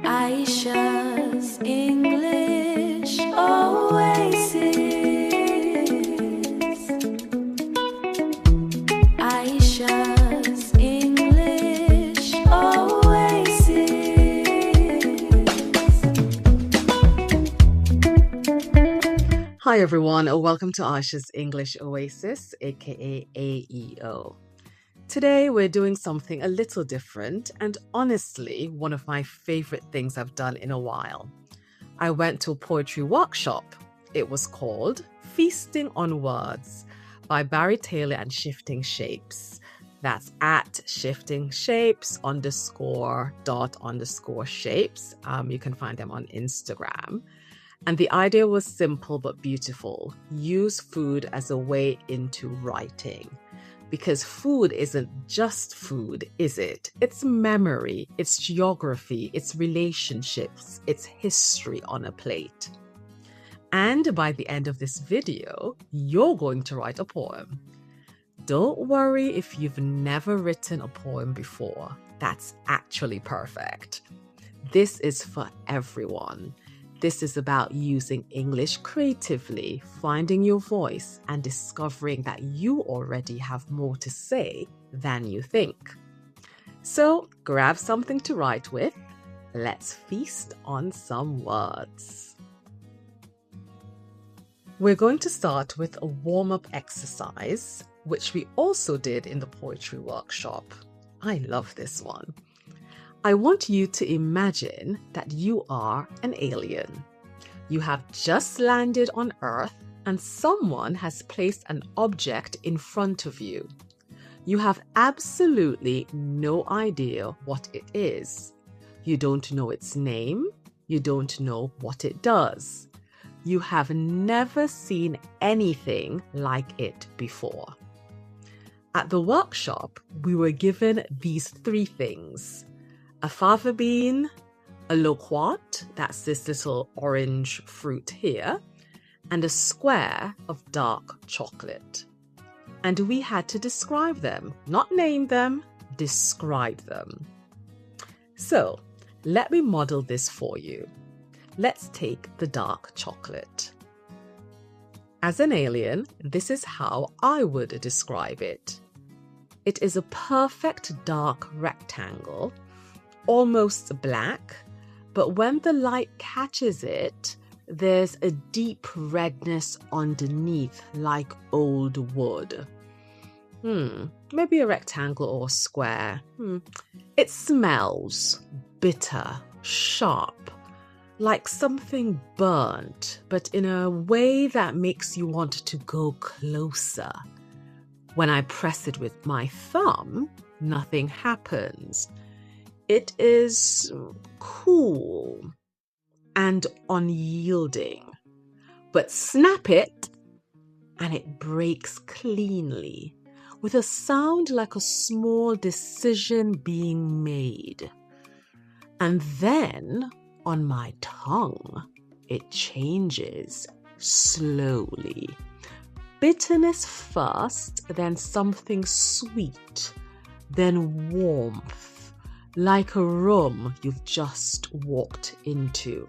Ayesha's English Oasis. Ayesha's English Oasis. Hi everyone, welcome to Ayesha's English Oasis, aka AEO. Today we're doing something a little different and honestly one of my favorite things I've done in a while. I went to a poetry workshop. It was called Feasting on Words by Barry Taylor and Shifting Shapes. That's at shifting shapes _. Shapes. You can find them on Instagram. And the idea was simple but beautiful. Use food as a way into writing. Because food isn't just food, is it? It's memory, it's geography, it's relationships, it's history on a plate. And by the end of this video, you're going to write a poem. Don't worry if you've never written a poem before. That's actually perfect. This is for everyone. This is about using English creatively, finding your voice, and discovering that you already have more to say than you think. So grab something to write with. Let's feast on some words. We're going to start with a warm-up exercise, which we also did in the poetry workshop. I love this one. I want you to imagine that you are an alien. You have just landed on Earth and someone has placed an object in front of you. You have absolutely no idea what it is. You don't know its name. You don't know what it does. You have never seen anything like it before. At the workshop, we were given these three things. A fava bean, a loquat, that's this little orange fruit here, and a square of dark chocolate. And we had to describe them, not name them, describe them. So let me model this for you. Let's take the dark chocolate. As an alien, this is how I would describe it. It is a perfect dark rectangle, almost black, but when the light catches it, there's a deep redness underneath like old wood. Maybe a rectangle or a square. It smells bitter, sharp, like something burnt, but in a way that makes you want to go closer. When I press it with my thumb, nothing happens. It is cool and unyielding, but snap it and it breaks cleanly with a sound like a small decision being made. And then on my tongue, it changes slowly. Bitterness first, then something sweet, then warmth. Like a room you've just walked into.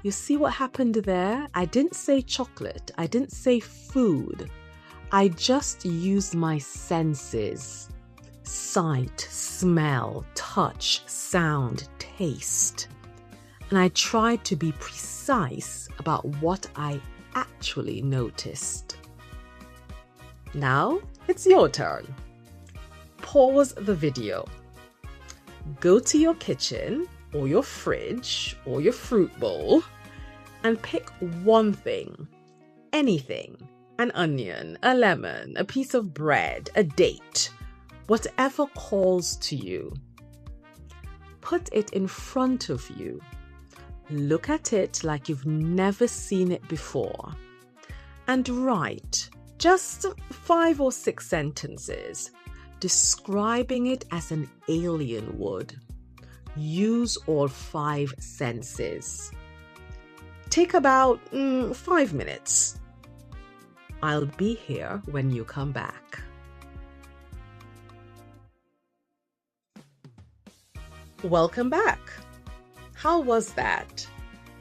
You see what happened there? I didn't say chocolate. I didn't say food. I just used my senses. Sight, smell, touch, sound, taste. And I tried to be precise about what I actually noticed. Now it's your turn. Pause the video. Go to your kitchen or your fridge or your fruit bowl and pick one thing, anything, an onion, a lemon, a piece of bread, a date, whatever calls to you. Put it in front of you. Look at it like you've never seen it before and write just 5 or 6 sentences describing it as an alien would. Use all 5 senses. Take about 5 minutes. I'll be here when you come back. Welcome back. How was that?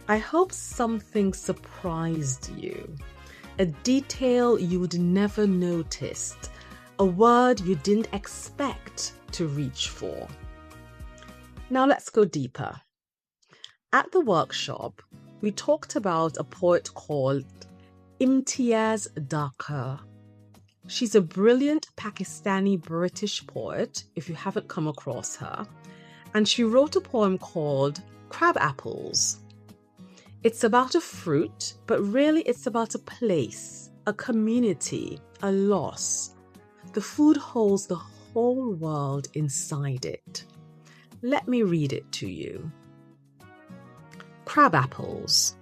I hope something surprised you. A detail you would never noticed, a word you didn't expect to reach for. Now let's go deeper. At the workshop, we talked about a poet called Imtiaz Dharker. She's a brilliant Pakistani-British poet, if you haven't come across her, and she wrote a poem called Crab Apples. It's about a fruit, but really it's about a place, a community, a loss. The food holds the whole world inside it. Let me read it to you. Crab apples.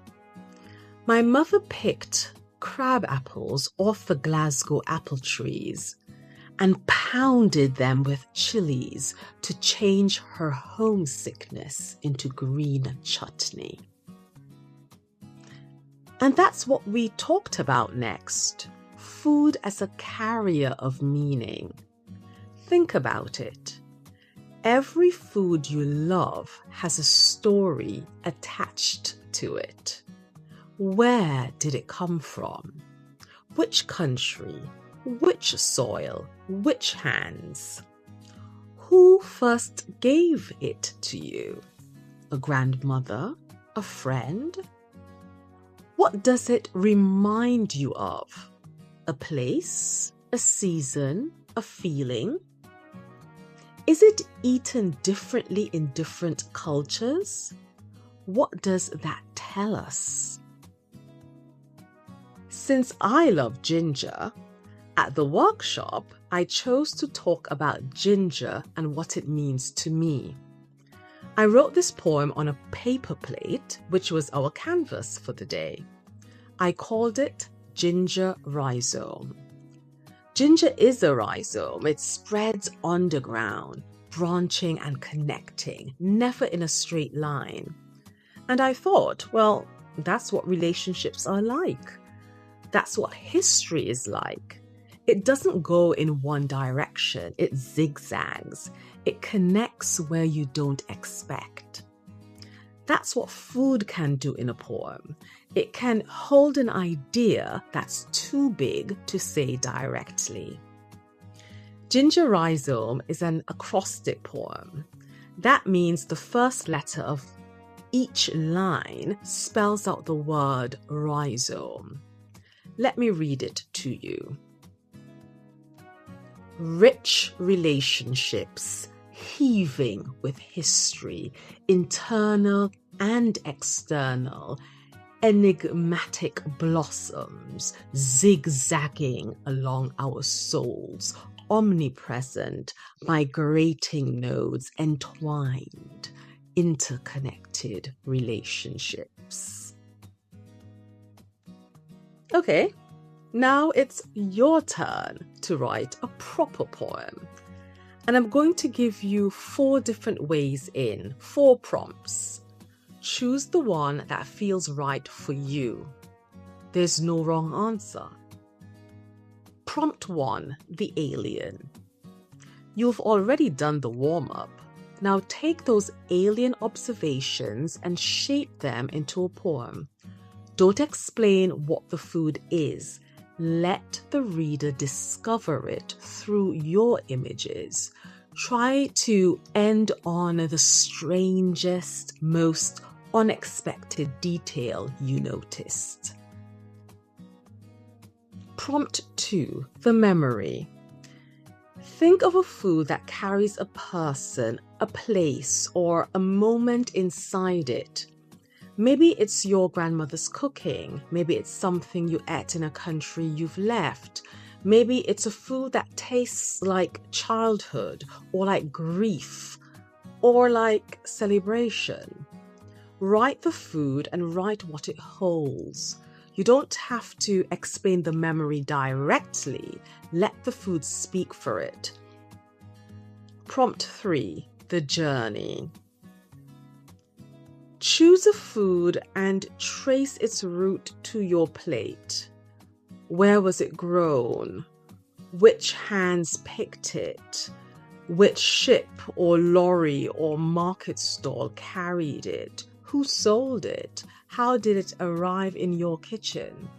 My mother picked crab apples off the Glasgow apple trees and pounded them with chilies to change her homesickness into green chutney. And that's what we talked about next. Food as a carrier of meaning. Think about it. Every food you love has a story attached to it. Where did it come from? Which country? Which soil? Which hands? Who first gave it to you? A grandmother? A friend? What does it remind you of? A place? A season? A feeling? Is it eaten differently in different cultures? What does that tell us? Since I love ginger, at the workshop, I chose to talk about ginger and what it means to me. I wrote this poem on a paper plate, which was our canvas for the day. I called it Ginger Rhizome. Ginger is a rhizome. It spreads underground, branching and connecting, never in a straight line. And I thought, well, that's what relationships are like. That's what history is like. It doesn't go in one direction. It zigzags. It connects where you don't expect. That's what food can do in a poem. It can hold an idea that's too big to say directly. Ginger Rhizome is an acrostic poem. That means the first letter of each line spells out the word rhizome. Let me read it to you. Rich relationships, heaving with history, internal and external, enigmatic blossoms zigzagging along our souls, omnipresent, migrating nodes, entwined, interconnected relationships. Okay, now it's your turn to write a proper poem. And I'm going to give you 4 different ways in, 4 prompts. Choose the one that feels right for you. There's no wrong answer. Prompt 1, the alien. You've already done the warm-up. Now take those alien observations and shape them into a poem. Don't explain what the food is. Let the reader discover it through your images. Try to end on the strangest, most unexpected detail you noticed. Prompt 2, the memory. Think of a food that carries a person, a place, or a moment inside it. Maybe it's your grandmother's cooking. Maybe it's something you ate in a country you've left. Maybe it's a food that tastes like childhood, or like grief, or like celebration. Write the food and write what it holds. You don't have to explain the memory directly. Let the food speak for it. Prompt 3, the journey. Choose a food and trace its route to your plate. Where was it grown? Which hands picked it? Which ship or lorry or market stall carried it? Who sold it? How did it arrive in your kitchen?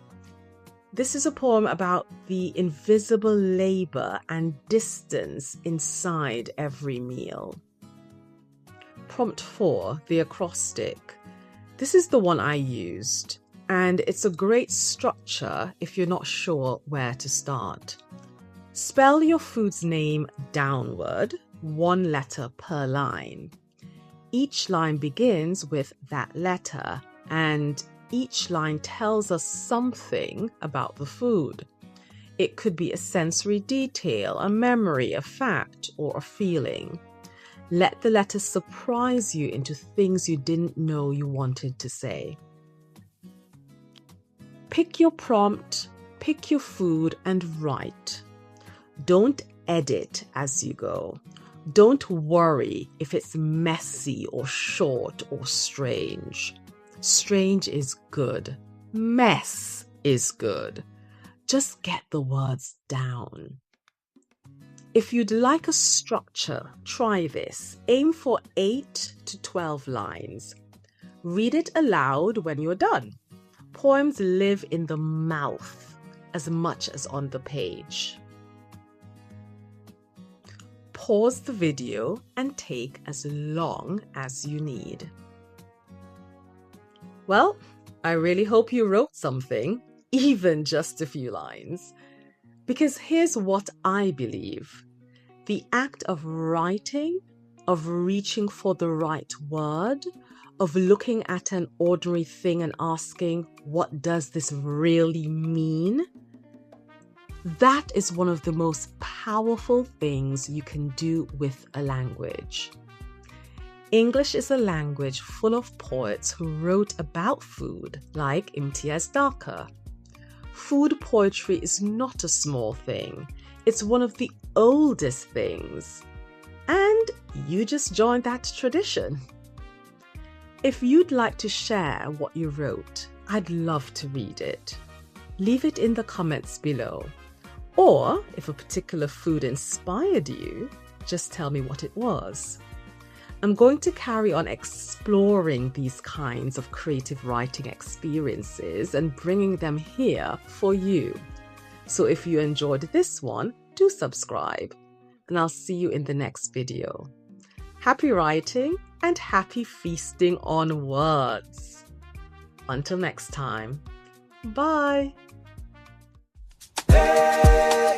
This is a poem about the invisible labor and distance inside every meal. Prompt 4, the acrostic. This is the one I used, and it's a great structure if you're not sure where to start. Spell your food's name downward, 1 letter per line. Each line begins with that letter, and each line tells us something about the food. It could be a sensory detail, a memory, a fact, or a feeling. Let the letters surprise you into things you didn't know you wanted to say. Pick your prompt, pick your food, and write. Don't edit as you go. Don't worry if it's messy or short or strange. Strange is good. Mess is good. Just get the words down. If you'd like a structure, try this. Aim for 8 to 12 lines. Read it aloud when you're done. Poems live in the mouth as much as on the page. Pause the video and take as long as you need. Well, I really hope you wrote something, even just a few lines. Because here's what I believe. The act of writing, of reaching for the right word, of looking at an ordinary thing and asking, what does this really mean? That is one of the most powerful things you can do with a language. English is a language full of poets who wrote about food, like Imtiaz Dharker. Food poetry is not a small thing. It's one of the oldest things. And you just joined that tradition. If you'd like to share what you wrote, I'd love to read it. Leave it in the comments below. Or if a particular food inspired you, just tell me what it was. I'm going to carry on exploring these kinds of creative writing experiences and bringing them here for you. So if you enjoyed this one, do subscribe, and I'll see you in the next video. Happy writing and happy feasting on words. Until next time, bye. Hey.